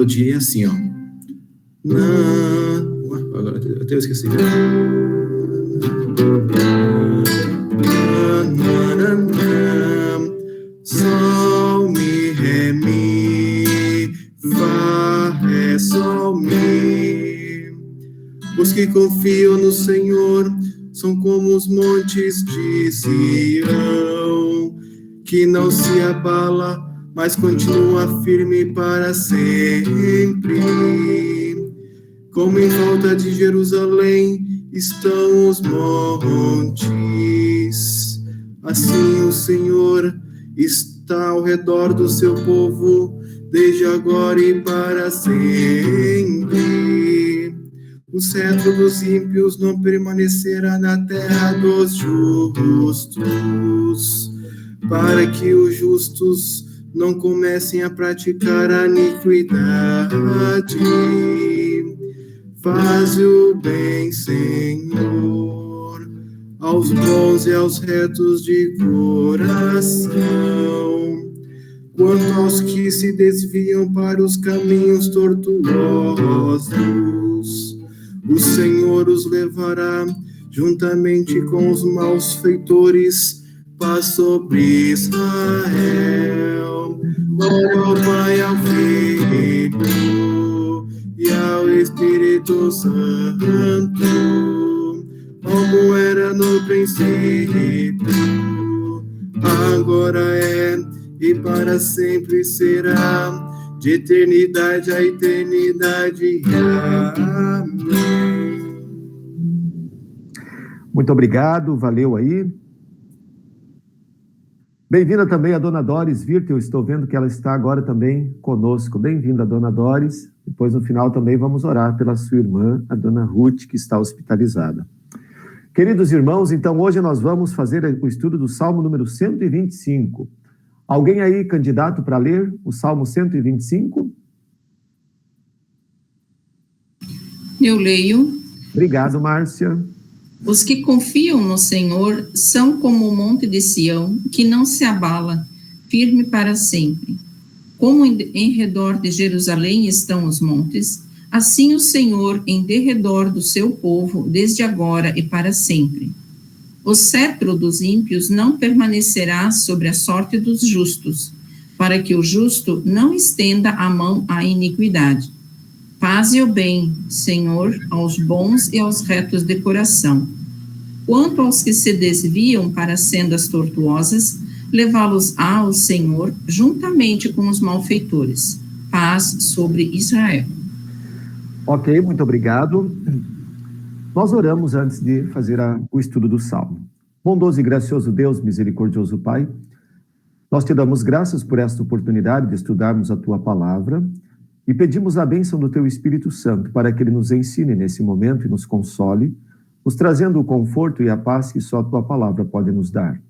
melodia é assim, ó. Agora até eu esqueci. Sol, mi, ré, mi, fá, ré, sol, mi. Os que confiam no Senhor são como os montes de Sião, que não se abala, mas continua firme para sempre. Como em volta de Jerusalém estão os montes, assim o Senhor está ao redor do seu povo, desde agora e para sempre. O cetro dos ímpios não permanecerá na terra dos justos, para que os justos não comecem a praticar a iniquidade. Faz o bem, Senhor, aos bons e aos retos de coração. Quanto aos que se desviam para os caminhos tortuosos, o Senhor os levará juntamente com os maus feitores, paz sobre Israel. Glória ao Pai, ao Filho e ao Espírito Santo, como era no princípio, agora é e para sempre será, de eternidade a eternidade. Amém. Muito obrigado, valeu aí. Bem-vinda também a Dona Doris Virte, eu estou vendo que ela está agora também conosco. Bem-vinda, Dona Doris. Depois, no final, também vamos orar pela sua irmã, a Dona Ruth, que está hospitalizada. Queridos irmãos, então hoje nós vamos fazer o estudo do Salmo número 125. Alguém aí, candidato para ler o Salmo 125? Eu leio. Obrigado, Márcia. Os que confiam no Senhor são como o monte de Sião, que não se abala, firme para sempre. Como em redor de Jerusalém estão os montes, assim o Senhor em derredor do seu povo, desde agora e para sempre. O cetro dos ímpios não permanecerá sobre a sorte dos justos, para que o justo não estenda a mão à iniquidade. Faze o bem, Senhor, aos bons e aos retos de coração. Quanto aos que se desviam para sendas tortuosas, levá-los-á ao Senhor, juntamente com os malfeitores. Paz sobre Israel. Ok, muito obrigado. Nós oramos antes de fazer o estudo do Salmo. Bondoso e gracioso Deus, misericordioso Pai, nós te damos graças por esta oportunidade de estudarmos a Tua Palavra e pedimos a bênção do Teu Espírito Santo para que Ele nos ensine nesse momento e nos console, nos trazendo o conforto e a paz que só a Tua Palavra pode nos dar.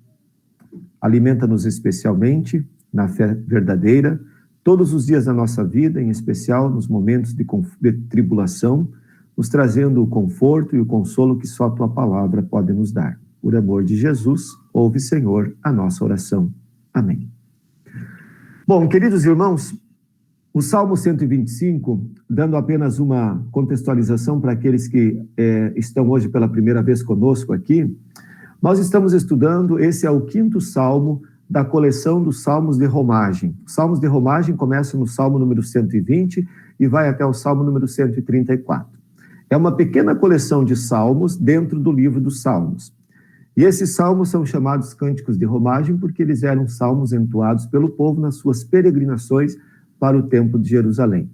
Alimenta-nos especialmente na fé verdadeira, todos os dias da nossa vida, em especial nos momentos de tribulação, nos trazendo o conforto e o consolo que só a Tua Palavra pode nos dar. Por amor de Jesus, ouve, Senhor, a nossa oração. Amém. Bom, queridos irmãos, o Salmo 125, dando apenas uma contextualização para aqueles que estão hoje pela primeira vez conosco aqui, nós estamos estudando, esse é o 5º Salmo da coleção dos Salmos de Romagem. Os Salmos de Romagem começam no Salmo número 120 e vai até o Salmo número 134. É uma pequena coleção de salmos dentro do livro dos Salmos. E esses salmos são chamados cânticos de romagem porque eles eram salmos entoados pelo povo nas suas peregrinações para o Templo de Jerusalém.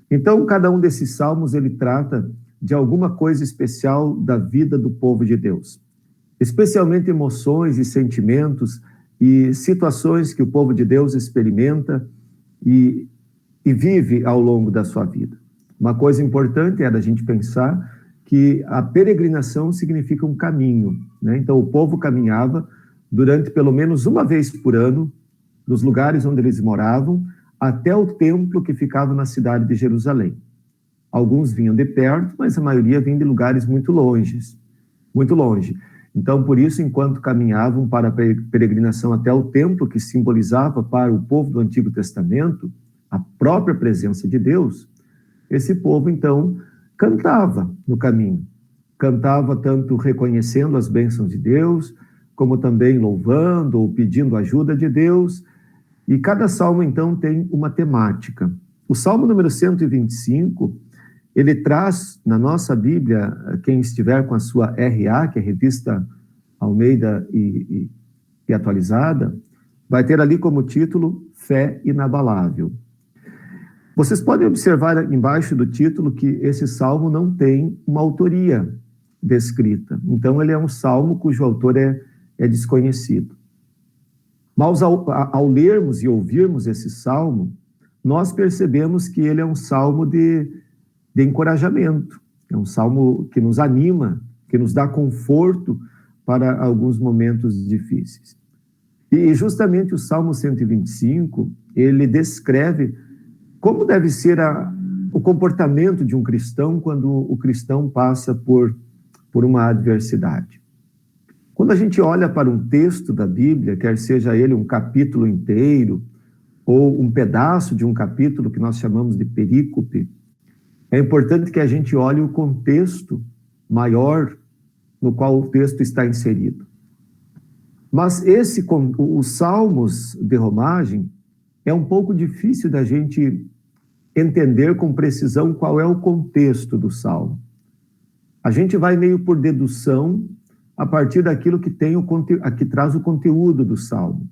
Então, cada um desses salmos, ele trata de alguma coisa especial da vida do povo de Deus. Especialmente emoções e sentimentos e situações que o povo de Deus experimenta e vive ao longo da sua vida. Uma coisa importante é da gente pensar que a peregrinação significa um caminho, né? Então, o povo caminhava durante pelo menos uma vez por ano, dos lugares onde eles moravam, até o templo que ficava na cidade de Jerusalém. Alguns vinham de perto, mas a maioria vinha de lugares muito longe. Então, por isso, enquanto caminhavam para a peregrinação até o templo, que simbolizava para o povo do Antigo Testamento a própria presença de Deus, esse povo, então, cantava no caminho. Cantava tanto reconhecendo as bênçãos de Deus, como também louvando ou pedindo ajuda de Deus. E cada salmo, então, tem uma temática. O Salmo número 125, ele traz na nossa Bíblia, quem estiver com a sua RA, que é Revista Almeida e atualizada, vai ter ali como título Fé Inabalável. Vocês podem observar embaixo do título que esse salmo não tem uma autoria descrita. Então, ele é um salmo cujo autor é desconhecido. Mas ao lermos e ouvirmos esse salmo, nós percebemos que ele é um salmo de encorajamento. É um salmo que nos anima, que nos dá conforto para alguns momentos difíceis. E justamente o Salmo 125, ele descreve como deve ser o comportamento de um cristão quando o cristão passa por uma adversidade. Quando a gente olha para um texto da Bíblia, quer seja ele um capítulo inteiro ou um pedaço de um capítulo que nós chamamos de perícope, é importante que a gente olhe o contexto maior no qual o texto está inserido. Mas os salmos de romagem, é um pouco difícil da gente entender com precisão qual é o contexto do salmo. A gente vai meio por dedução a partir daquilo que que traz o conteúdo do salmo.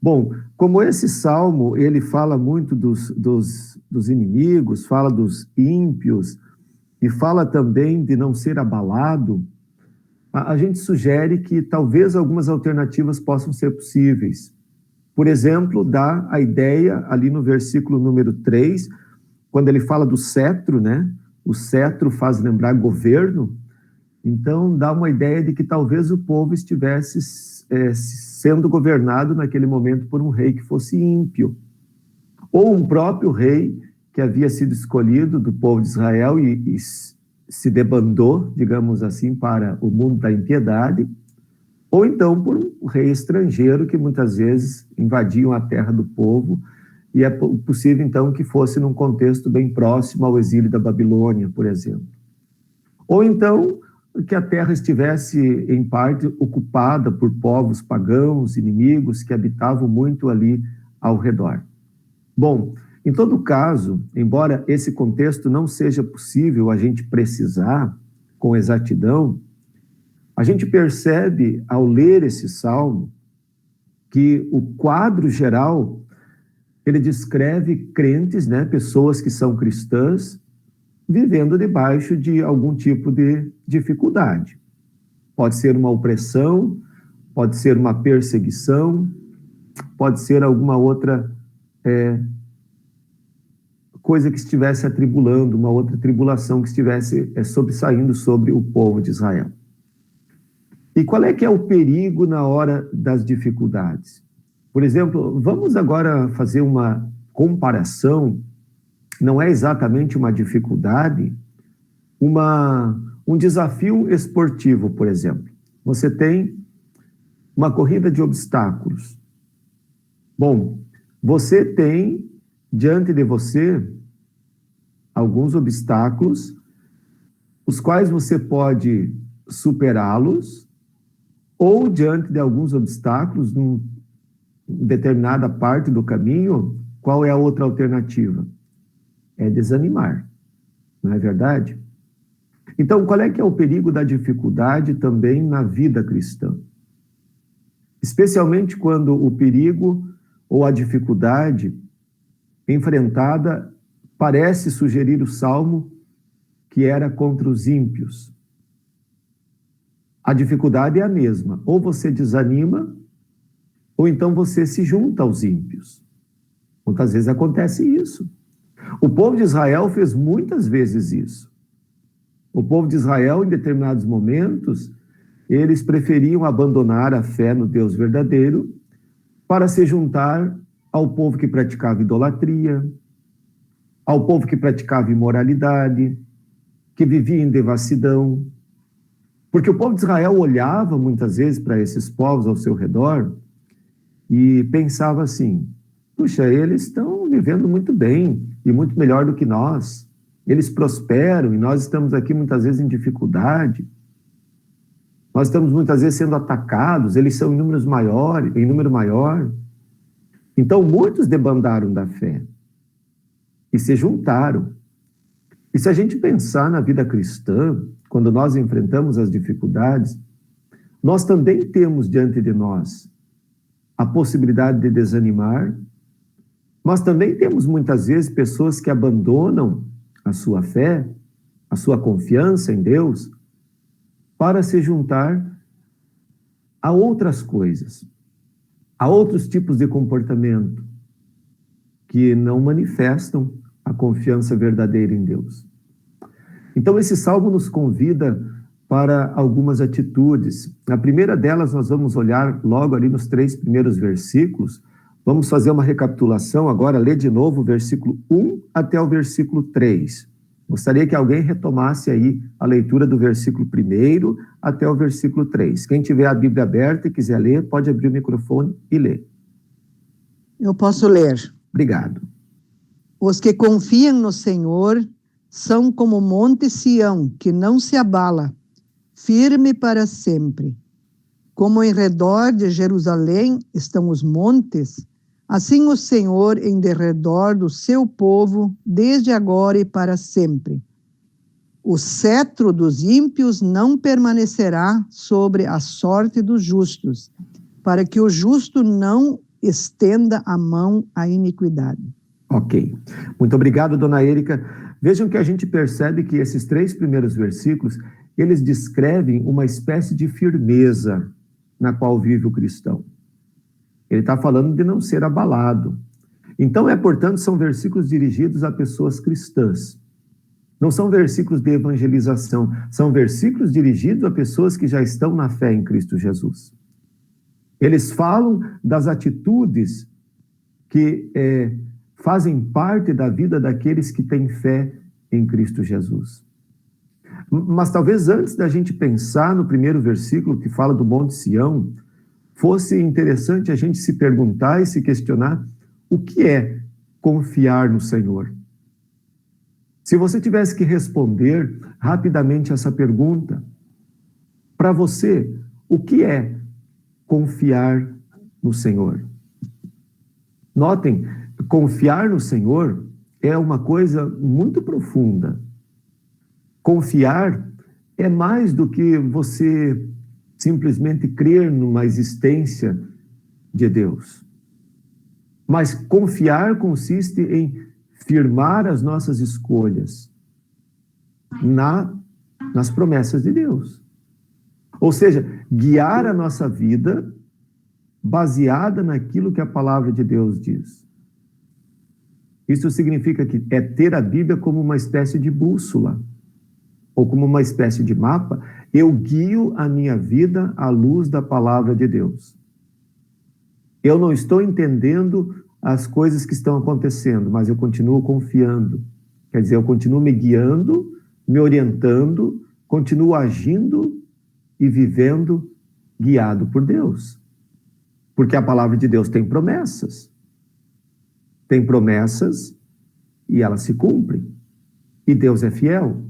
Bom, como esse salmo, ele fala muito dos inimigos, fala dos ímpios, e fala também de não ser abalado, a gente sugere que talvez algumas alternativas possam ser possíveis. Por exemplo, dá a ideia ali no versículo número 3, quando ele fala do cetro, né? O cetro faz lembrar governo. Então, dá uma ideia de que talvez o povo estivesse sendo governado naquele momento por um rei que fosse ímpio. Ou um próprio rei que havia sido escolhido do povo de Israel e se debandou, digamos assim, para o mundo da impiedade, ou então por um rei estrangeiro que muitas vezes invadiam a terra do povo, e é possível então que fosse num contexto bem próximo ao exílio da Babilônia, por exemplo. Ou então que a terra estivesse, em parte, ocupada por povos pagãos, inimigos, que habitavam muito ali ao redor. Bom, em todo caso, embora esse contexto não seja possível a gente precisar com exatidão, a gente percebe, ao ler esse salmo, que o quadro geral, ele descreve crentes, né, pessoas que são cristãs, vivendo debaixo de algum tipo de dificuldade. Pode ser uma opressão, pode ser uma perseguição, pode ser alguma outra coisa que estivesse atribulando, uma outra tribulação que estivesse sobressaindo sobre o povo de Israel. E qual é que é o perigo na hora das dificuldades? Por exemplo, vamos agora fazer uma comparação, não é exatamente uma dificuldade, um desafio esportivo, por exemplo. Você tem uma corrida de obstáculos. Bom, você tem diante de você alguns obstáculos, os quais você pode superá-los, ou diante de alguns obstáculos, em determinada parte do caminho, qual é a outra alternativa? É desanimar, não é verdade? Então, qual é que é o perigo da dificuldade também na vida cristã? Especialmente quando o perigo ou a dificuldade enfrentada parece sugerir o salmo que era contra os ímpios. A dificuldade é a mesma. Ou você desanima, ou então você se junta aos ímpios. Muitas vezes acontece isso. O povo de Israel fez muitas vezes isso. O povo de Israel, em determinados momentos, eles preferiam abandonar a fé no Deus verdadeiro para se juntar ao povo que praticava idolatria, ao povo que praticava imoralidade, que vivia em devassidão. Porque o povo de Israel olhava muitas vezes para esses povos ao seu redor e pensava assim: puxa, eles estão vivendo muito bem e muito melhor do que nós. Eles prosperam e nós estamos aqui muitas vezes em dificuldade. Nós estamos muitas vezes sendo atacados, eles são em número maior. Então, muitos debandaram da fé e se juntaram. E se a gente pensar na vida cristã, quando nós enfrentamos as dificuldades, nós também temos diante de nós a possibilidade de desanimar, mas também temos muitas vezes pessoas que abandonam a sua fé, a sua confiança em Deus, para se juntar a outras coisas, a outros tipos de comportamento que não manifestam a confiança verdadeira em Deus. Então, esse salmo nos convida para algumas atitudes. A primeira delas, nós vamos olhar logo ali nos 3 primeiros versículos. Vamos fazer uma recapitulação agora, ler de novo o versículo 1 até o versículo 3. Gostaria que alguém retomasse aí a leitura do versículo 1 até o versículo 3. Quem tiver a Bíblia aberta e quiser ler, pode abrir o microfone e ler. Eu posso ler. Obrigado. Os que confiam no Senhor são como o monte Sião, que não se abala, firme para sempre. Como em redor de Jerusalém estão os montes, assim o Senhor em derredor do seu povo, desde agora e para sempre. O cetro dos ímpios não permanecerá sobre a sorte dos justos, para que o justo não estenda a mão à iniquidade. Ok. Muito obrigado, dona Érica. Vejam que a gente percebe que esses 3 primeiros versículos, eles descrevem uma espécie de firmeza na qual vive o cristão. Ele está falando de não ser abalado. Então, portanto, são versículos dirigidos a pessoas cristãs. Não são versículos de evangelização, são versículos dirigidos a pessoas que já estão na fé em Cristo Jesus. Eles falam das atitudes que fazem parte da vida daqueles que têm fé em Cristo Jesus. Mas talvez antes da gente pensar no primeiro versículo que fala do Monte Sião, fosse interessante a gente se perguntar e se questionar o que é confiar no Senhor. Se você tivesse que responder rapidamente essa pergunta, para você, o que é confiar no Senhor? Notem, confiar no Senhor é uma coisa muito profunda. Confiar é mais do que você simplesmente crer numa existência de Deus. Mas confiar consiste em firmar as nossas escolhas nas promessas de Deus. Ou seja, guiar a nossa vida baseada naquilo que a palavra de Deus diz. Isso significa que é ter a Bíblia como uma espécie de bússola, ou como uma espécie de mapa. Eu guio a minha vida à luz da palavra de Deus. Eu não estou entendendo as coisas que estão acontecendo, mas eu continuo confiando. Quer dizer, eu continuo me guiando, me orientando, continuo agindo e vivendo guiado por Deus. Porque a palavra de Deus tem promessas. Tem promessas e elas se cumprem. E Deus é fiel.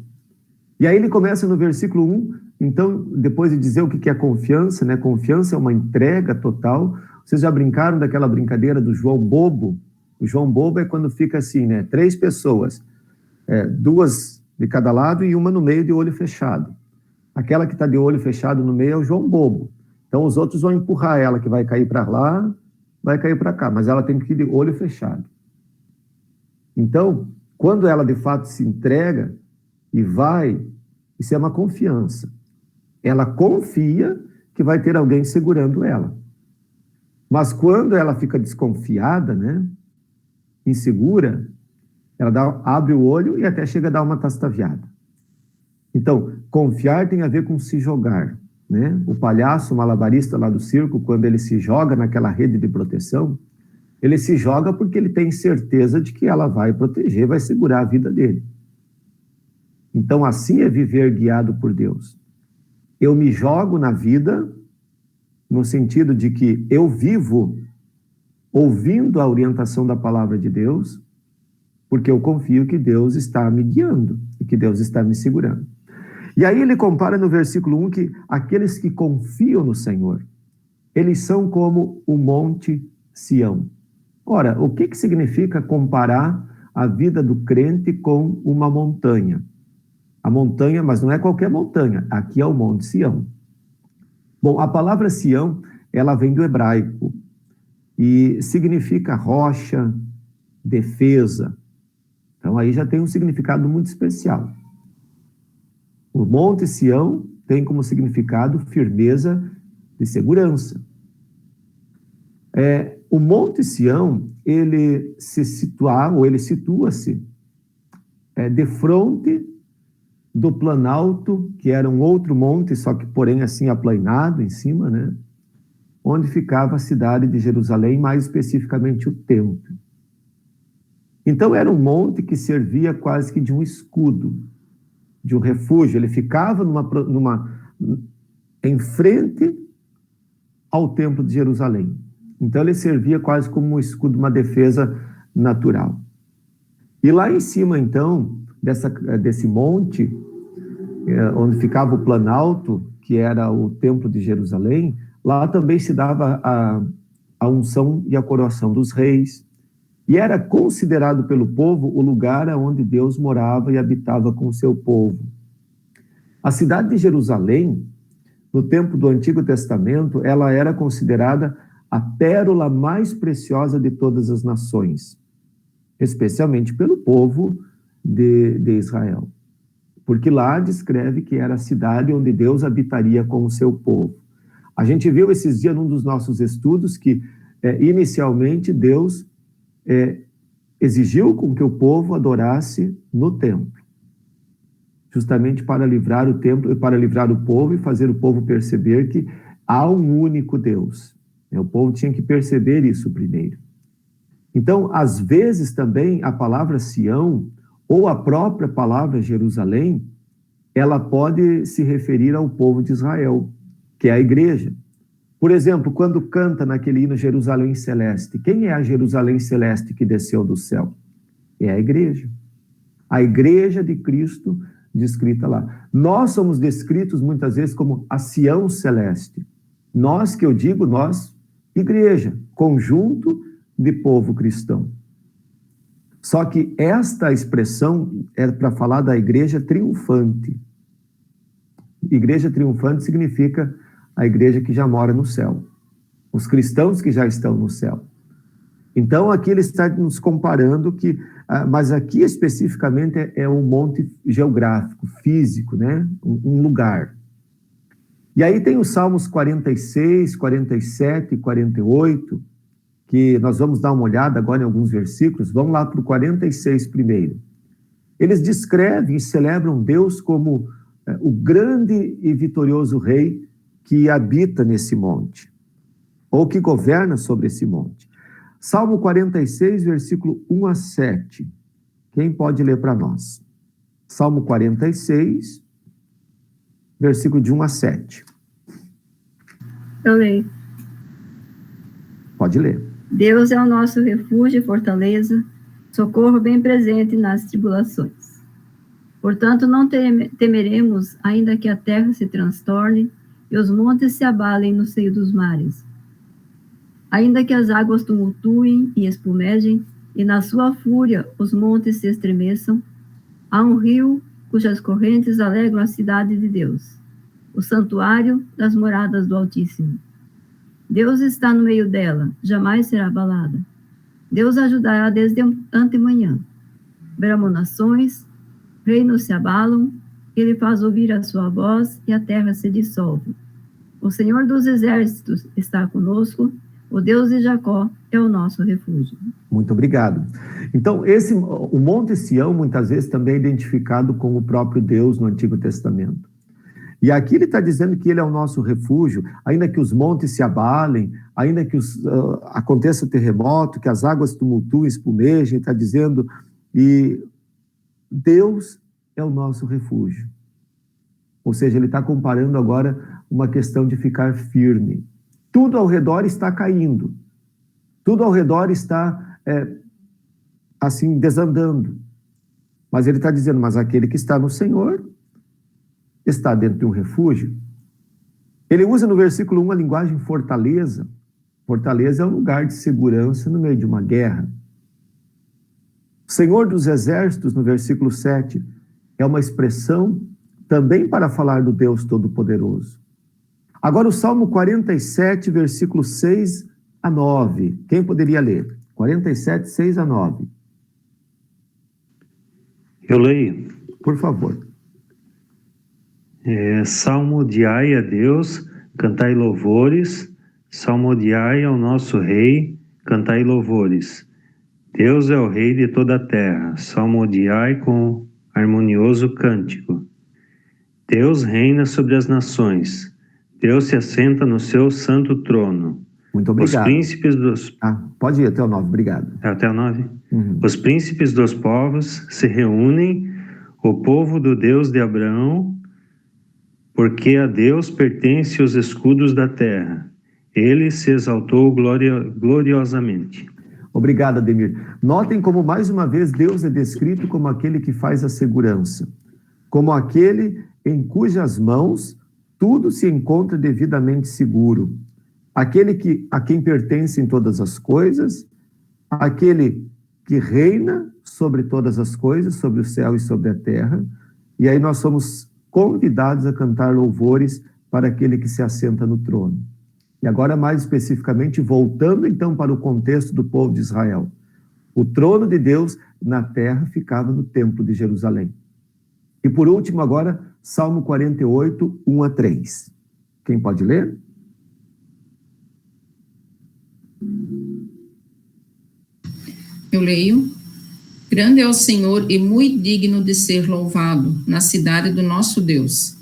E aí ele começa no versículo 1, então, depois de dizer o que é confiança, né? Confiança é uma entrega total. Vocês já brincaram daquela brincadeira do João Bobo? O João Bobo é quando fica assim, né? 3 pessoas, 2 de cada lado e uma no meio de olho fechado. Aquela que está de olho fechado no meio é o João Bobo. Então, os outros vão empurrar ela, que vai cair para lá, vai cair para cá, mas ela tem que ir de olho fechado. Então, quando ela de fato se entrega e vai, isso é uma confiança. Ela confia que vai ter alguém segurando ela. Mas quando ela fica desconfiada, né, insegura, ela abre o olho e até chega a dar uma tastaviada. Então, confiar tem a ver com se jogar, né? O palhaço, o malabarista lá do circo, quando ele se joga naquela rede de proteção, ele se joga porque ele tem certeza de que ela vai proteger, vai segurar a vida dele. Então, assim é viver guiado por Deus. Eu me jogo na vida no sentido de que eu vivo ouvindo a orientação da palavra de Deus, porque eu confio que Deus está me guiando e que Deus está me segurando. E aí ele compara no versículo 1 que aqueles que confiam no Senhor, eles são como o monte Sião. Ora, o que significa comparar a vida do crente com uma montanha? A montanha, mas não é qualquer montanha, aqui é o monte Sião. Bom, a palavra Sião, ela vem do hebraico e significa rocha, defesa. Então aí já tem um significado muito especial. O monte Sião tem como significado firmeza e segurança. O monte Sião, ele situa-se de frente do planalto, que era um outro monte, só que porém assim aplanado em cima, né? Onde ficava a cidade de Jerusalém, mais especificamente o templo. Então era um monte que servia quase que de um escudo, de um refúgio. Ele ficava em frente ao templo de Jerusalém. Então ele servia quase como um escudo, uma defesa natural. E lá em cima, então, desse monte, onde ficava o planalto, que era o templo de Jerusalém, lá também se dava a unção e a coroação dos reis. E era considerado pelo povo o lugar onde Deus morava e habitava com o seu povo. A cidade de Jerusalém, no tempo do Antigo Testamento, ela era considerada a pérola mais preciosa de todas as nações, especialmente pelo povo de Israel. Porque lá descreve que era a cidade onde Deus habitaria com o seu povo. A gente viu esses dias num dos nossos estudos que, inicialmente, Deus exigiu com que o povo adorasse no templo, justamente para livrar o templo, para livrar o povo e fazer o povo perceber que há um único Deus. O povo tinha que perceber isso primeiro. Então, às vezes também a palavra Sião, ou a própria palavra Jerusalém, ela pode se referir ao povo de Israel, que é a igreja. Por exemplo, quando canta naquele hino Jerusalém Celeste, quem é a Jerusalém Celeste que desceu do céu? É a igreja. A igreja de Cristo descrita lá. Nós somos descritos muitas vezes como a Sião Celeste. Nós, que eu digo, nós, igreja, conjunto de povo cristão. Só que esta expressão é para falar da igreja triunfante. Igreja triunfante significa a igreja que já mora no céu. Os cristãos que já estão no céu. Então, aqui ele está nos comparando que, mas aqui especificamente é um monte geográfico, físico, né? Um lugar. E aí tem os Salmos 46, 47 e 48, que nós vamos dar uma olhada agora em alguns versículos. Vamos lá para o 46 primeiro. Eles descrevem e celebram Deus como o grande e vitorioso rei que habita nesse monte, ou que governa sobre esse monte. Salmo 46, versículo 1 a 7. Quem pode ler para nós? Salmo 46, versículo de 1 a 7. Eu leio. Pode ler. Deus é o nosso refúgio e fortaleza, socorro bem presente nas tribulações. Portanto, não temeremos, ainda que a terra se transtorne e os montes se abalem no seio dos mares. Ainda que as águas tumultuem e espumejem, e na sua fúria os montes se estremeçam, há um rio cujas correntes alegram a cidade de Deus, o santuário das moradas do Altíssimo. Deus está no meio dela, jamais será abalada. Deus ajudará desde antemanhã. Bramam nações, reinos se abalam, ele faz ouvir a sua voz e a terra se dissolve. O Senhor dos exércitos está conosco, o Deus de Jacó é o nosso refúgio. Muito obrigado. Então, o Monte Sião, muitas vezes, também é identificado com o próprio Deus no Antigo Testamento. E aqui ele está dizendo que ele é o nosso refúgio, ainda que os montes se abalem, ainda que aconteça terremoto, que as águas tumultuem, espumejem, está dizendo, e Deus é o nosso refúgio. Ou seja, ele está comparando agora uma questão de ficar firme. Tudo ao redor está caindo. Tudo ao redor está, assim, desandando. Mas ele está dizendo, mas aquele que está no Senhor está dentro de um refúgio. Ele usa no versículo 1 a linguagem fortaleza. Fortaleza é um lugar de segurança no meio de uma guerra. Senhor dos Exércitos, no versículo 7, é uma expressão também para falar do Deus Todo-Poderoso. Agora o Salmo 47, versículo 6 a 9. Quem poderia ler? 47, 6 a 9. Eu leio. Por favor. Salmodiai a Deus, cantai louvores. Salmodiai ao nosso Rei, cantai louvores. Deus é o Rei de toda a terra. Salmodiai com harmonioso cântico. Deus reina sobre as nações. Deus se assenta no seu santo trono. Muito obrigado. Os príncipes dos... pode ir até o 9, obrigado. Até o 9? Uhum. Os príncipes dos povos se reúnem, o povo do Deus de Abraão, porque a Deus pertence os escudos da terra. Ele se exaltou gloriosamente. Obrigado, Ademir. Notem como, mais uma vez, Deus é descrito como aquele que faz a segurança, como aquele em cujas mãos tudo se encontra devidamente seguro, aquele a quem pertencem todas as coisas, aquele que reina sobre todas as coisas, sobre o céu e sobre a terra, e aí nós somos convidados a cantar louvores para aquele que se assenta no trono. E agora, mais especificamente, voltando então para o contexto do povo de Israel. O trono de Deus na terra ficava no templo de Jerusalém. E por último agora, Salmo 48, 1 a 3. Quem pode ler? Eu leio. Grande é o Senhor e muito digno de ser louvado na cidade do nosso Deus.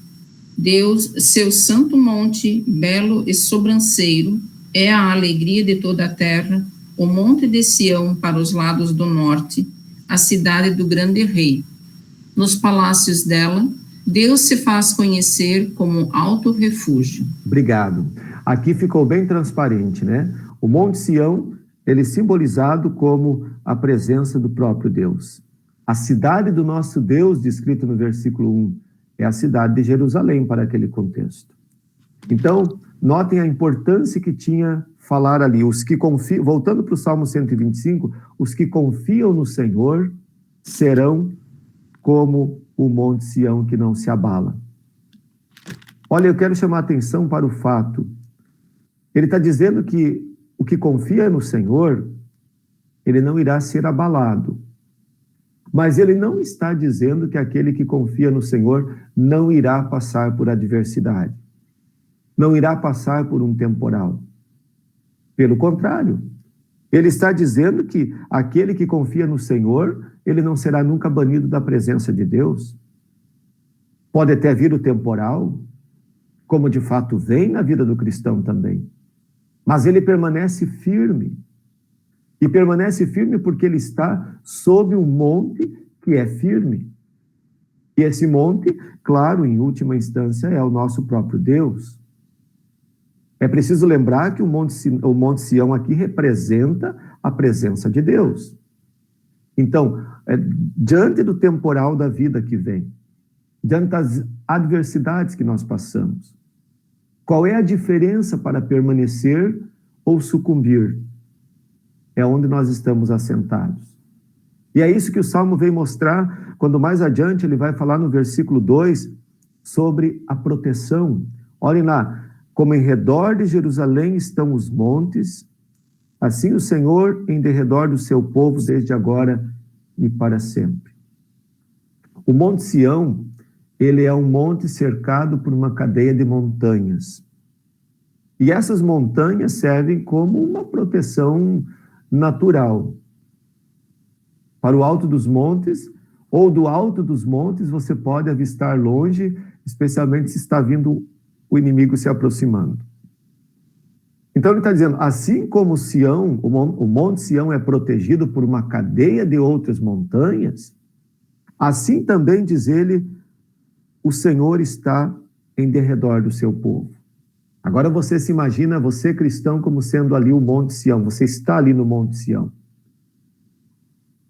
Deus, seu santo monte, belo e sobranceiro, é a alegria de toda a terra, o monte de Sião para os lados do norte, a cidade do grande rei. Nos palácios dela, Deus se faz conhecer como alto refúgio. Obrigado. Aqui ficou bem transparente, né? O Monte Sião, ele é simbolizado como a presença do próprio Deus. A cidade do nosso Deus, descrito no versículo 1, é a cidade de Jerusalém para aquele contexto. Então, notem a importância que tinha falar ali. Os que confiam, voltando para o Salmo 125, os que confiam no Senhor serão como o Monte Sião que não se abala. Olha, eu quero chamar a atenção para o fato. Ele está dizendo que o que confia no Senhor, ele não irá ser abalado. Mas ele não está dizendo que aquele que confia no Senhor não irá passar por adversidade. Não irá passar por um temporal. Pelo contrário, ele está dizendo que aquele que confia no Senhor, ele não será nunca banido da presença de Deus. Pode até vir o temporal, como de fato vem na vida do cristão também. Mas ele permanece firme. E permanece firme porque ele está sob um monte que é firme. E esse monte, claro, em última instância, é o nosso próprio Deus. É preciso lembrar que o Monte Sião aqui representa a presença de Deus. Então, diante do temporal da vida que vem, diante das adversidades que nós passamos, qual é a diferença para permanecer ou sucumbir? É onde nós estamos assentados. E é isso que o Salmo vem mostrar, quando mais adiante ele vai falar no versículo 2 sobre a proteção. Olhem lá, como em redor de Jerusalém estão os montes, assim o Senhor em derredor do seu povo desde agora e para sempre. O Monte Sião, ele é um monte cercado por uma cadeia de montanhas. E essas montanhas servem como uma proteção natural. Para o alto dos montes, ou do alto dos montes, você pode avistar longe, especialmente se está vindo o inimigo se aproximando. Então ele está dizendo, assim como Sião, o Monte Sião é protegido por uma cadeia de outras montanhas, assim também, diz ele, o Senhor está em derredor do seu povo. Agora você se imagina, você cristão, como sendo ali o Monte Sião. Você está ali no Monte Sião.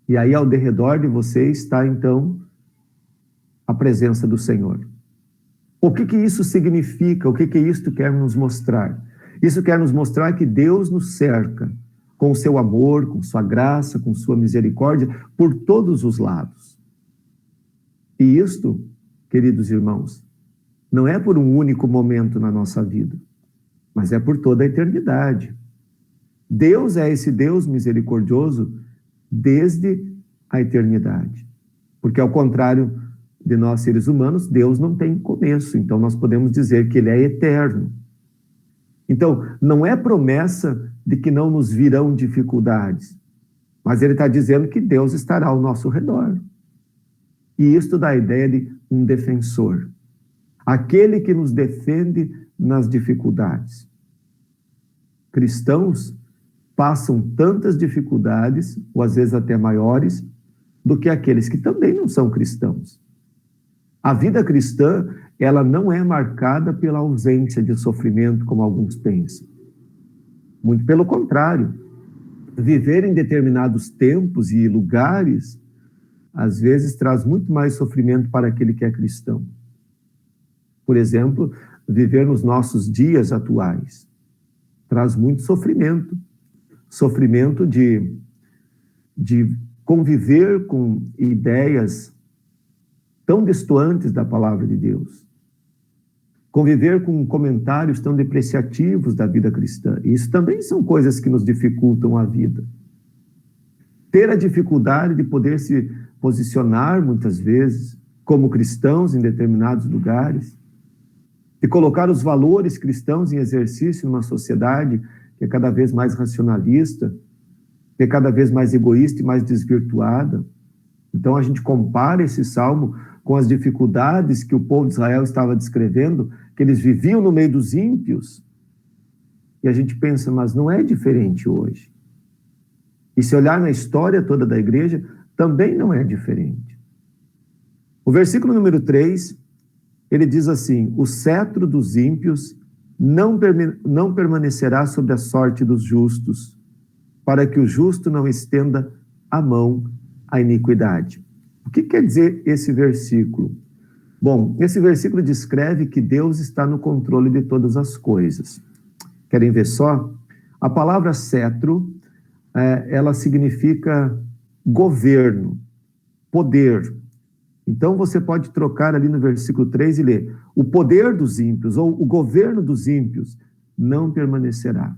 E aí, ao derredor de você está, então, a presença do Senhor. O que isso significa? O que isso quer nos mostrar? Isso quer nos mostrar que Deus nos cerca com o seu amor, com sua graça, com sua misericórdia, por todos os lados. E isto, queridos irmãos, não é por um único momento na nossa vida, mas é por toda a eternidade. Deus é esse Deus misericordioso desde a eternidade. Porque, ao contrário de nós seres humanos, Deus não tem começo. Então, nós podemos dizer que Ele é eterno. Então, não é promessa de que não nos virão dificuldades, mas Ele está dizendo que Deus estará ao nosso redor. E isto dá a ideia de um defensor. Aquele que nos defende nas dificuldades. Cristãos passam tantas dificuldades, ou às vezes até maiores, do que aqueles que também não são cristãos. A vida cristã, ela não é marcada pela ausência de sofrimento, como alguns pensam. Muito pelo contrário. Viver em determinados tempos e lugares, às vezes, traz muito mais sofrimento para aquele que é cristão. Por exemplo, viver nos nossos dias atuais traz muito sofrimento. Sofrimento de conviver com ideias tão distantes da palavra de Deus. Conviver com comentários tão depreciativos da vida cristã. Isso também são coisas que nos dificultam a vida. Ter a dificuldade de poder se posicionar, muitas vezes, como cristãos em determinados lugares, de colocar os valores cristãos em exercício numa sociedade que é cada vez mais racionalista, que é cada vez mais egoísta e mais desvirtuada. Então, a gente compara esse salmo com as dificuldades que o povo de Israel estava descrevendo, que eles viviam no meio dos ímpios, e a gente pensa, mas não é diferente hoje. E se olhar na história toda da igreja, também não é diferente. O versículo número 3, ele diz assim: o cetro dos ímpios não permanecerá sobre a sorte dos justos, para que o justo não estenda a mão à iniquidade. O que quer dizer esse versículo? Bom, esse versículo descreve que Deus está no controle de todas as coisas. Querem ver só? A palavra cetro, ela significa governo, poder. Então, você pode trocar ali no versículo 3 e ler: o poder dos ímpios, ou o governo dos ímpios, não permanecerá.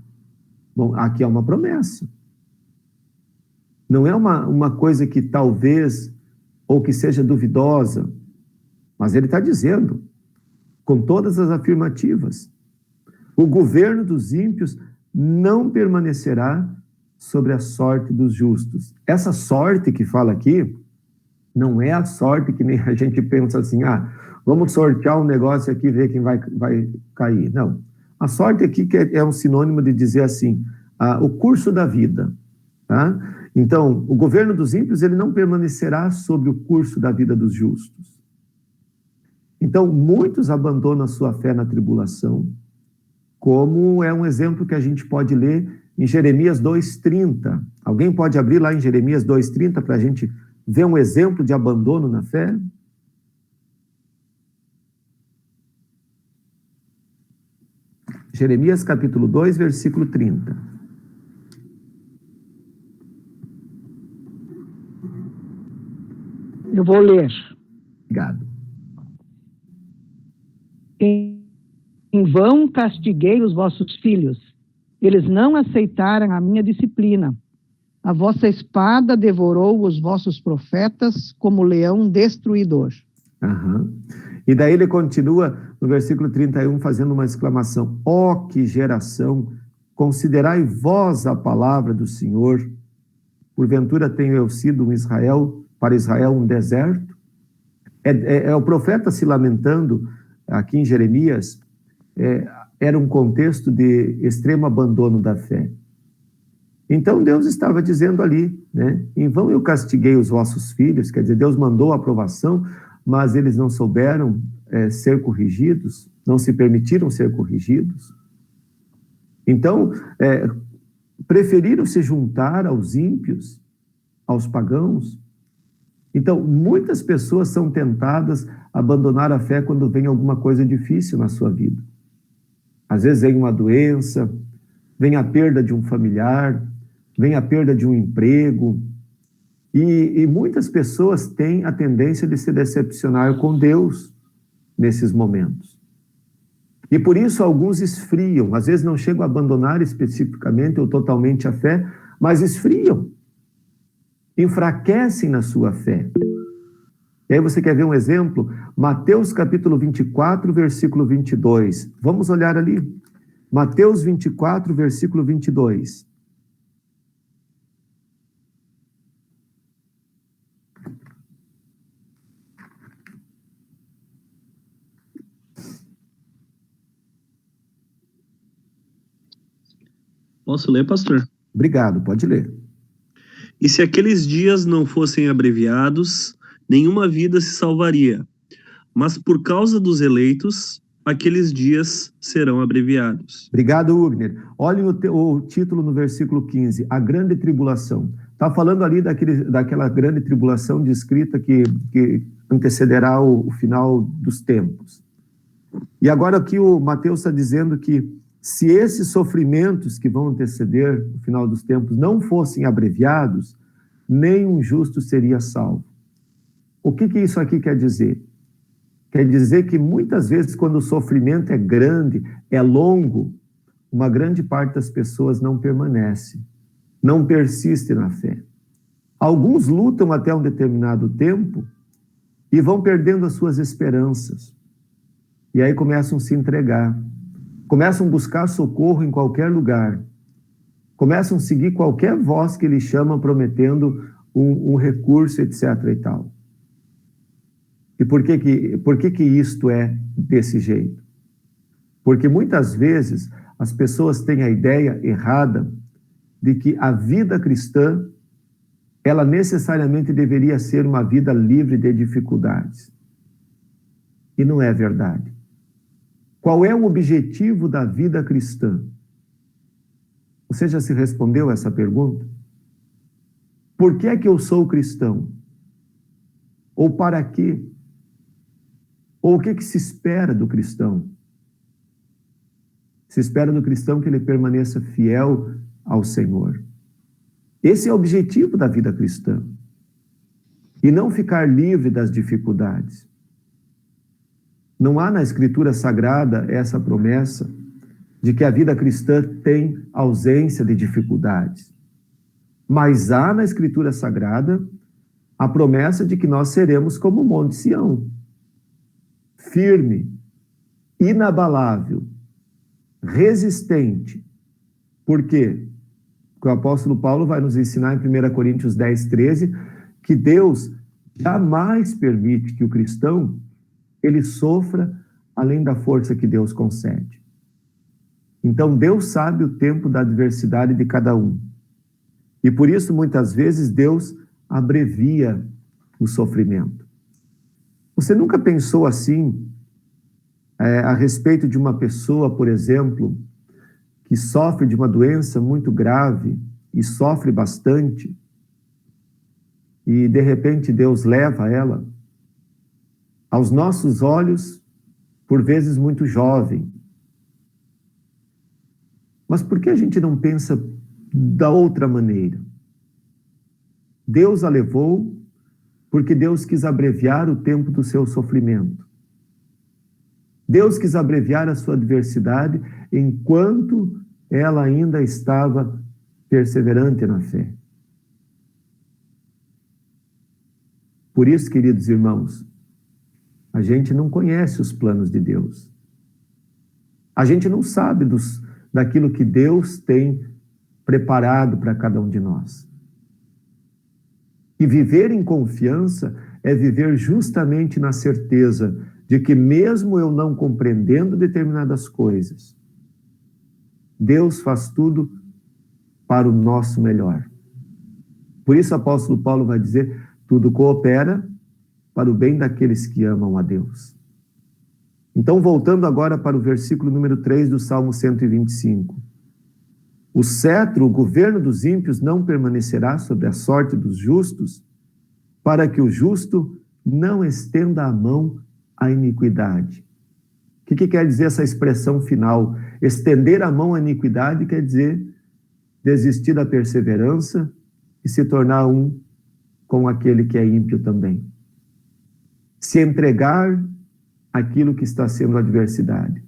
Bom, aqui é uma promessa. Não é uma coisa que talvez, ou que seja duvidosa, mas ele está dizendo, com todas as afirmativas, o governo dos ímpios não permanecerá sobre a sorte dos justos. Essa sorte que fala aqui, não é a sorte que nem a gente pensa assim, vamos sortear um negócio aqui e ver quem vai cair. Não. A sorte aqui que é um sinônimo de dizer assim, o curso da vida. Tá? Então, o governo dos ímpios, ele não permanecerá sobre o curso da vida dos justos. Então, muitos abandonam a sua fé na tribulação, como é um exemplo que a gente pode ler em Jeremias 2,30. Alguém pode abrir lá em Jeremias 2,30 para a gente ver um exemplo de abandono na fé? Jeremias capítulo 2, versículo 30. Eu vou ler. Obrigado. Em vão castiguei os vossos filhos. Eles não aceitaram a minha disciplina. A vossa espada devorou os vossos profetas como leão destruidor. E daí ele continua no versículo 31 fazendo uma exclamação: ó que geração, considerai vós a palavra do Senhor. Porventura tenho eu sido para Israel um deserto? É o profeta se lamentando aqui em Jeremias. Era um contexto de extremo abandono da fé. Então Deus estava dizendo ali, né? Em vão eu castiguei os vossos filhos, quer dizer, Deus mandou a aprovação, mas eles não souberam ser corrigidos, não se permitiram ser corrigidos. Então, preferiram se juntar aos ímpios, aos pagãos. Então, muitas pessoas são tentadas a abandonar a fé quando vem alguma coisa difícil na sua vida. Às vezes vem uma doença, vem a perda de um familiar, vem a perda de um emprego. E muitas pessoas têm a tendência de se decepcionar com Deus nesses momentos. E por isso alguns esfriam, às vezes não chegam a abandonar especificamente ou totalmente a fé, mas esfriam, enfraquecem na sua fé. E aí você quer ver um exemplo? Mateus capítulo 24, versículo 22. Vamos olhar ali. Mateus 24, versículo 22. Posso ler, pastor? Obrigado, pode ler. E se aqueles dias não fossem abreviados, nenhuma vida se salvaria. Mas por causa dos eleitos, aqueles dias serão abreviados. Obrigado, Ugner. Olhem o título no versículo 15, a grande tribulação. Está falando ali daquela grande tribulação descrita que antecederá o final dos tempos. E agora aqui o Mateus está dizendo que se esses sofrimentos que vão anteceder o final dos tempos não fossem abreviados, nenhum justo seria salvo. O que isso aqui quer dizer? Quer dizer que muitas vezes quando o sofrimento é grande, é longo, uma grande parte das pessoas não permanece, não persiste na fé. Alguns lutam até um determinado tempo e vão perdendo as suas esperanças. E aí começam a se entregar. Começam a buscar socorro em qualquer lugar, começam a seguir qualquer voz que eles chamam prometendo um recurso, etc. e tal. E por que isto é desse jeito? Porque muitas vezes as pessoas têm a ideia errada de que a vida cristã, ela necessariamente deveria ser uma vida livre de dificuldades. E não é verdade. Qual é o objetivo da vida cristã? Você já se respondeu essa pergunta? Por que é que eu sou cristão? Ou para quê? Ou o que se espera do cristão? Se espera do cristão que ele permaneça fiel ao Senhor. Esse é o objetivo da vida cristã. E não ficar livre das dificuldades. Não há na Escritura Sagrada essa promessa de que a vida cristã tem ausência de dificuldades. Mas há na Escritura Sagrada a promessa de que nós seremos como o Monte Sião. Firme, inabalável, resistente. Por quê? Porque o apóstolo Paulo vai nos ensinar em 1 Coríntios 10, 13, que Deus jamais permite que o cristão ele sofra além da força que Deus concede. Então, Deus sabe o tempo da adversidade de cada um. E por isso, muitas vezes, Deus abrevia o sofrimento. Você nunca pensou assim a respeito de uma pessoa, por exemplo, que sofre de uma doença muito grave e sofre bastante, e de repente Deus leva ela, aos nossos olhos, por vezes muito jovem. Mas por que a gente não pensa da outra maneira? Deus a levou porque Deus quis abreviar o tempo do seu sofrimento. Deus quis abreviar a sua adversidade enquanto ela ainda estava perseverante na fé. Por isso, queridos irmãos, a gente não conhece os planos de Deus. A gente não sabe daquilo que Deus tem preparado para cada um de nós. E viver em confiança é viver justamente na certeza de que mesmo eu não compreendendo determinadas coisas, Deus faz tudo para o nosso melhor. Por isso o apóstolo Paulo vai dizer, tudo coopera para o bem daqueles que amam a Deus. Então, voltando agora para o versículo número 3 do Salmo 125. O cetro, o governo dos ímpios não permanecerá sobre a sorte dos justos, para que o justo não estenda a mão à iniquidade. O que quer dizer essa expressão final? Estender a mão à iniquidade quer dizer desistir da perseverança e se tornar um com aquele que é ímpio também. Se entregar àquilo que está sendo adversidade.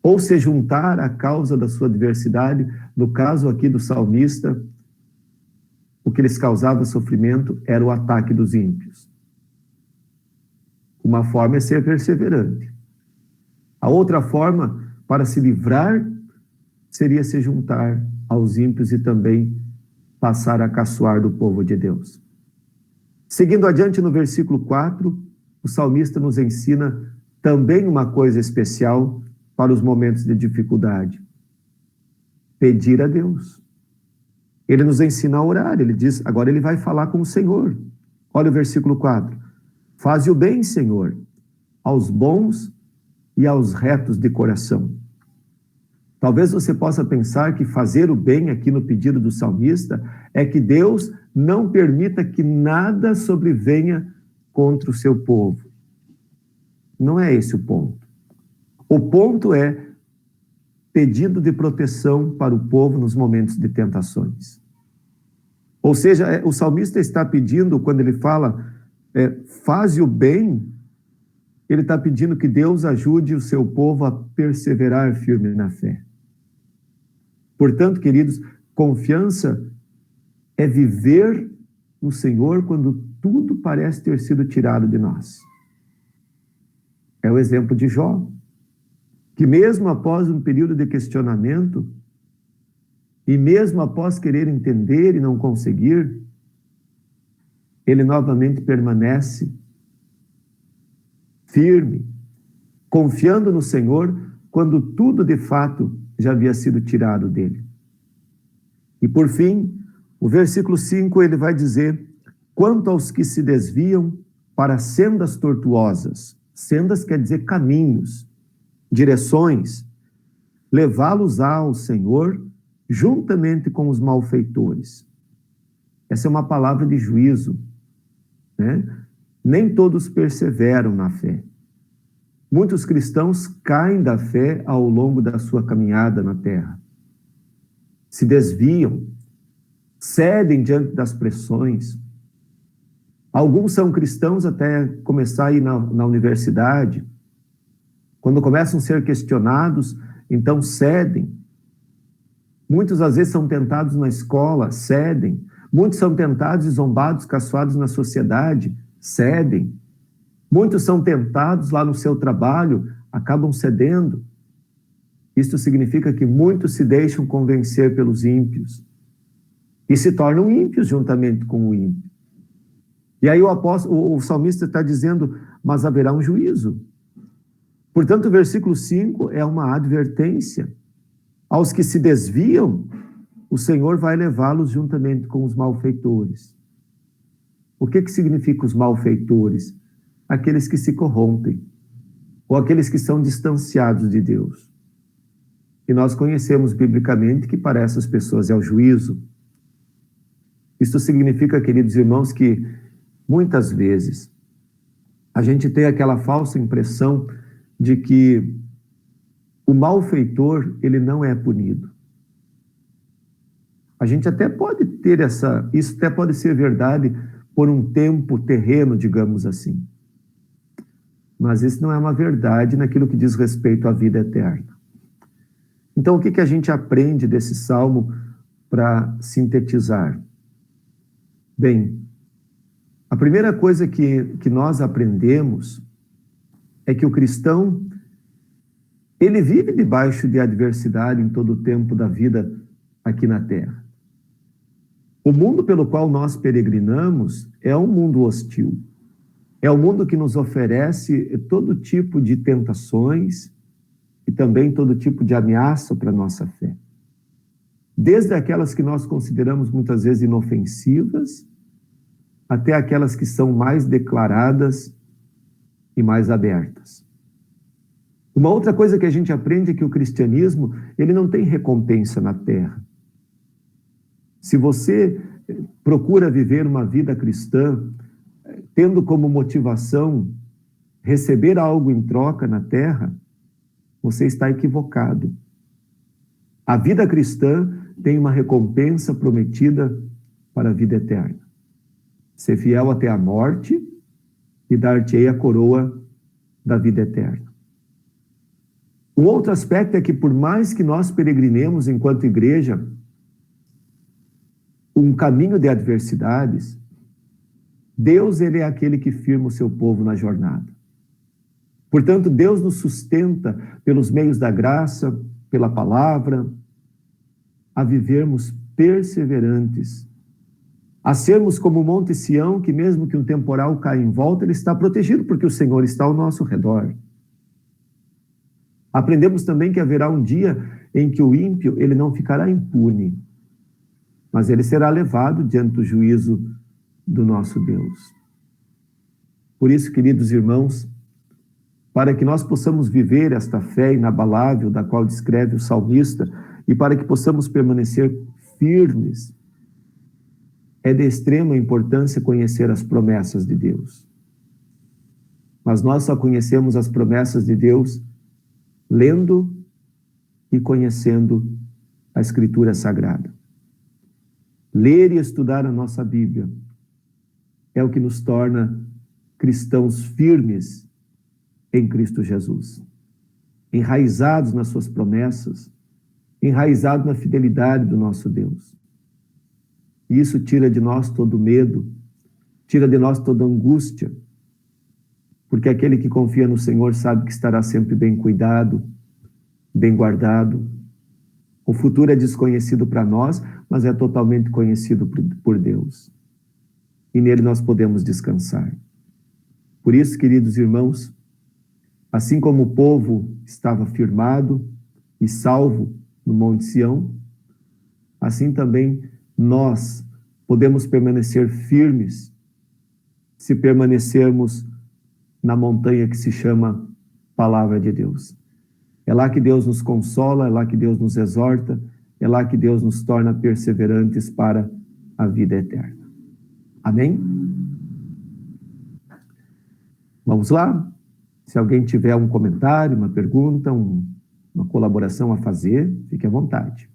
Ou se juntar à causa da sua adversidade, no caso aqui do salmista, o que lhes causava sofrimento era o ataque dos ímpios. Uma forma é ser perseverante. A outra forma, para se livrar, seria se juntar aos ímpios e também passar a caçoar do povo de Deus. Seguindo adiante no versículo 4, o salmista nos ensina também uma coisa especial para os momentos de dificuldade. Pedir a Deus. Ele nos ensina a orar, ele diz, agora ele vai falar com o Senhor. Olha o versículo 4. Faze o bem, Senhor, aos bons e aos retos de coração. Talvez você possa pensar que fazer o bem aqui no pedido do salmista é que Deus não permita que nada sobrevenha contra o seu povo. Não é esse o ponto. O ponto é pedido de proteção para o povo nos momentos de tentações. Ou seja, o salmista está pedindo, quando ele fala, faze o bem, ele está pedindo que Deus ajude o seu povo a perseverar firme na fé. Portanto, queridos, confiança é viver no Senhor quando tudo parece ter sido tirado de nós. É o exemplo de Jó, que mesmo após um período de questionamento, e mesmo após querer entender e não conseguir, ele novamente permanece firme, confiando no Senhor, quando tudo de fato já havia sido tirado dele. E por fim, o versículo 5, ele vai dizer, quanto aos que se desviam para sendas tortuosas, sendas quer dizer caminhos, direções, levá-los ao Senhor juntamente com os malfeitores. Essa é uma palavra de juízo, né? Nem todos perseveram na fé. Muitos cristãos caem da fé ao longo da sua caminhada na terra. Se desviam, cedem diante das pressões. Alguns são cristãos até começar a ir na universidade. Quando começam a ser questionados, então cedem. Muitos às vezes são tentados na escola, cedem. Muitos são tentados e zombados, caçoados na sociedade, cedem. Muitos são tentados lá no seu trabalho, acabam cedendo. Isto significa que muitos se deixam convencer pelos ímpios e se tornam ímpios juntamente com o ímpio. E aí o salmista está dizendo, mas haverá um juízo. Portanto, o versículo 5 é uma advertência. Aos que se desviam, o Senhor vai levá-los juntamente com os malfeitores. O que significa os malfeitores? Aqueles que se corrompem, ou aqueles que são distanciados de Deus. E nós conhecemos biblicamente que para essas pessoas é o juízo. Isto significa, queridos irmãos, que muitas vezes a gente tem aquela falsa impressão de que o malfeitor, ele não é punido. A gente até pode ter isso até pode ser verdade por um tempo terreno, digamos assim. Mas isso não é uma verdade naquilo que diz respeito à vida eterna. Então, o que a gente aprende desse salmo para sintetizar? Bem, a primeira coisa que nós aprendemos é que o cristão, ele vive debaixo de adversidade em todo o tempo da vida aqui na Terra. O mundo pelo qual nós peregrinamos é um mundo hostil. É um mundo que nos oferece todo tipo de tentações e também todo tipo de ameaça para a nossa fé. Desde aquelas que nós consideramos muitas vezes inofensivas, até aquelas que são mais declaradas e mais abertas. Uma outra coisa que a gente aprende é que o cristianismo, ele não tem recompensa na terra. Se você procura viver uma vida cristã, tendo como motivação receber algo em troca na terra, você está equivocado. A vida cristã tem uma recompensa prometida para a vida eterna. Ser fiel até a morte e dar-te-ei a coroa da vida eterna. Um outro aspecto é que, por mais que nós peregrinemos enquanto igreja um caminho de adversidades, Deus, ele é aquele que firma o seu povo na jornada. Portanto, Deus nos sustenta pelos meios da graça, pela palavra, a vivermos perseverantes, a sermos como o Monte Sião, que mesmo que um temporal caia em volta, ele está protegido, porque o Senhor está ao nosso redor. Aprendemos também que haverá um dia em que o ímpio, ele não ficará impune, mas ele será levado diante do juízo do nosso Deus. Por isso, queridos irmãos, para que nós possamos viver esta fé inabalável da qual descreve o salmista e para que possamos permanecer firmes, é de extrema importância conhecer as promessas de Deus. Mas nós só conhecemos as promessas de Deus lendo e conhecendo a Escritura Sagrada. Ler e estudar a nossa Bíblia é o que nos torna cristãos firmes em Cristo Jesus, enraizados nas suas promessas, enraizados na fidelidade do nosso Deus. E isso tira de nós todo medo, tira de nós toda angústia, porque aquele que confia no Senhor sabe que estará sempre bem cuidado, bem guardado. O futuro é desconhecido para nós, mas é totalmente conhecido por Deus. E nele nós podemos descansar. Por isso, queridos irmãos, assim como o povo estava firmado e salvo no Monte Sião, assim também nós podemos permanecer firmes se permanecermos na montanha que se chama Palavra de Deus. É lá que Deus nos consola, é lá que Deus nos exorta, é lá que Deus nos torna perseverantes para a vida eterna. Amém? Vamos lá? Se alguém tiver um comentário, uma pergunta, uma colaboração a fazer, fique à vontade.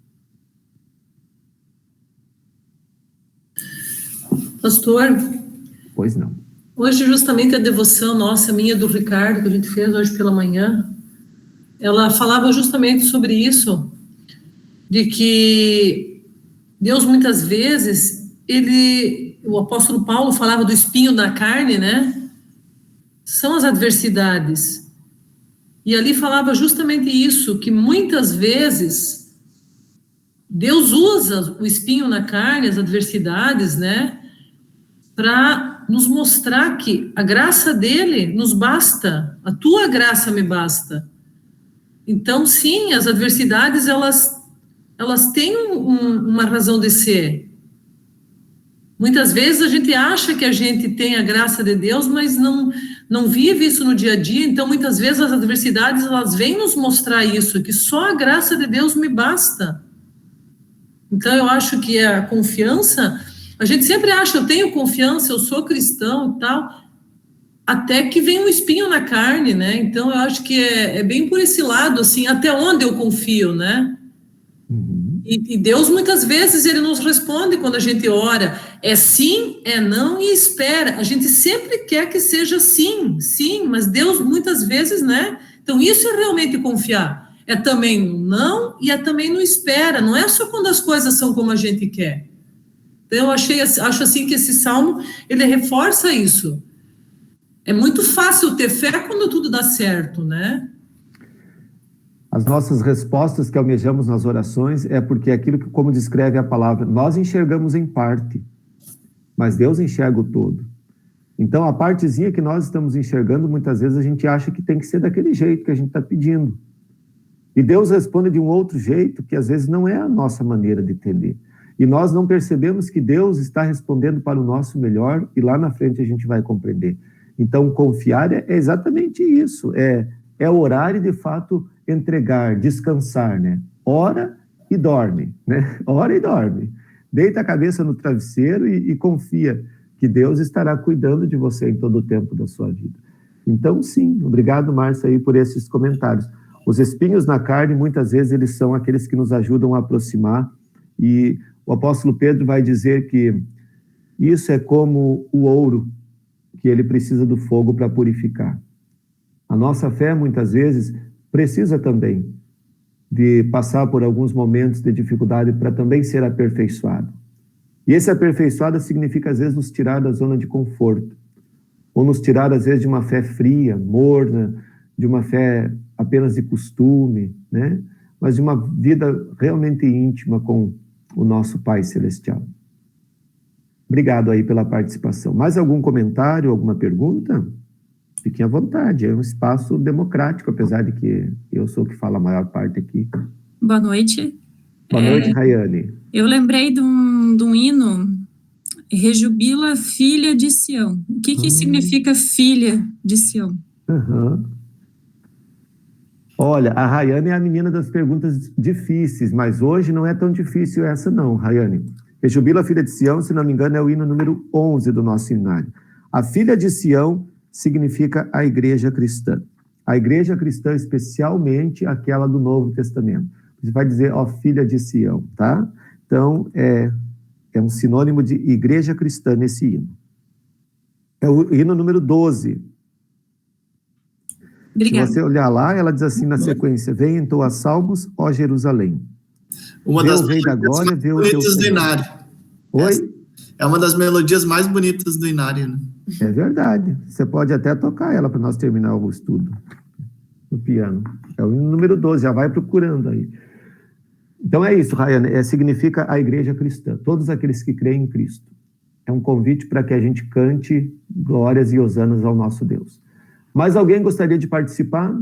Pastor? Pois não. Hoje, justamente, a devoção nossa, minha do Ricardo, que a gente fez hoje pela manhã, ela falava justamente sobre isso, de que Deus, muitas vezes, o apóstolo Paulo falava do espinho da carne, né? São as adversidades. E ali falava justamente isso, que muitas vezes Deus usa o espinho na carne, as adversidades, né? Para nos mostrar que a graça dele nos basta, a tua graça me basta. Então, sim, as adversidades, elas têm uma razão de ser. Muitas vezes a gente acha que a gente tem a graça de Deus, mas não vive isso no dia a dia. Então, muitas vezes as adversidades, elas vêm nos mostrar isso, que só a graça de Deus me basta. Então, eu acho que a confiança, a gente sempre acha, eu tenho confiança, eu sou cristão e tal, até que vem um espinho na carne, né? Então, eu acho que é bem por esse lado, assim, até onde eu confio, né? E Deus, muitas vezes, ele nos responde quando a gente ora, é sim, é não e espera. A gente sempre quer que seja sim, mas Deus, muitas vezes, né? Então, isso é realmente confiar. É também no não e é também no espera. Não é só quando as coisas são como a gente quer. Então, eu acho assim que esse salmo, ele reforça isso. É muito fácil ter fé quando tudo dá certo, né? As nossas respostas que almejamos nas orações é porque aquilo que, como descreve a palavra, nós enxergamos em parte, mas Deus enxerga o todo. Então, a partezinha que nós estamos enxergando, muitas vezes a gente acha que tem que ser daquele jeito que a gente está pedindo. E Deus responde de um outro jeito, que às vezes não é a nossa maneira de entender. E nós não percebemos que Deus está respondendo para o nosso melhor, e lá na frente a gente vai compreender. Então, confiar é exatamente isso, é orar e, de fato, entregar, descansar, né? Ora e dorme, né? Ora e dorme. Deita a cabeça no travesseiro e confia que Deus estará cuidando de você em todo o tempo da sua vida. Então, sim, obrigado, Márcia, aí, por esses comentários. Os espinhos na carne, muitas vezes, eles são aqueles que nos ajudam a aproximar, e o apóstolo Pedro vai dizer que isso é como o ouro, que ele precisa do fogo para purificar. A nossa fé, muitas vezes, precisa também de passar por alguns momentos de dificuldade para também ser aperfeiçoado. E esse aperfeiçoado significa, às vezes, nos tirar da zona de conforto, ou nos tirar, às vezes, de uma fé fria, morna, de uma fé apenas de costume, né? Mas de uma vida realmente íntima com o nosso Pai Celestial. Obrigado aí pela participação. Mais algum comentário, alguma pergunta? Fiquem à vontade, é um espaço democrático, apesar de que eu sou o que fala a maior parte aqui. Boa noite. Boa noite, Rayane. Eu lembrei de um hino, Rejubila, filha de Sião. O que significa filha de Sião? Olha, a Rayane é a menina das perguntas difíceis, mas hoje não é tão difícil essa não, Rayane. Rejubila, filha de Sião, se não me engano, é o hino número 11 do nosso hinário. A filha de Sião significa a igreja cristã. A igreja cristã, especialmente aquela do Novo Testamento. Você vai dizer, ó, filha de Sião, tá? Então, é um sinônimo de igreja cristã nesse hino. É o hino número 12. Obrigada. Se você olhar lá, ela diz assim na sequência, vem entoa salmos, ó Jerusalém. Uma vê das o rei da glória, vê o teu bonitas do Inário. Oi? É uma das melodias mais bonitas do Inário, né? É verdade. Você pode até tocar ela para nós terminar o estudo no piano. É o número 12, já vai procurando aí. Então é isso, Rayane, significa a igreja cristã, todos aqueles que creem em Cristo. É um convite para que a gente cante glórias e hosanas ao nosso Deus. Mais alguém gostaria de participar?